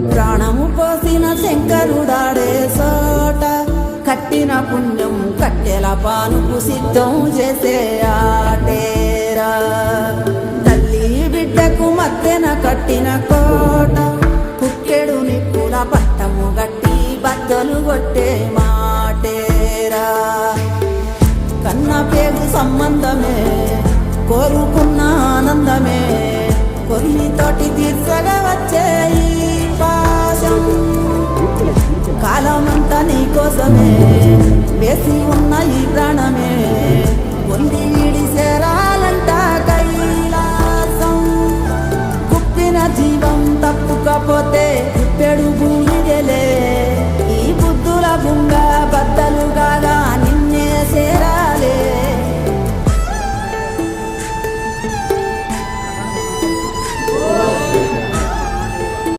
ప్రాణము పోసిన శంకరుడాడే సోట కట్టిన పుణ్యం కట్టెల పానుకు సిద్ధం చేసే ఆటేరా. తల్లి బిడ్డకు మత్తెన కట్టిన కోట కుక్కెడు నిప్పుల పట్టము గట్టి బద్దలు కొట్టే మాటేరా. కన్న పేగు సంబంధమే కోరుకున్న ఆనందమే కొన్నితోటి తీర్చగా వచ్చే ఈ పాశం కాలమంతా నీ కోసమే వేసి ఉన్న ఈ ప్రాణమే పొంది వీడి చేరాలంట కైలాసం. కుప్పిన జీవం తప్పుకపోతే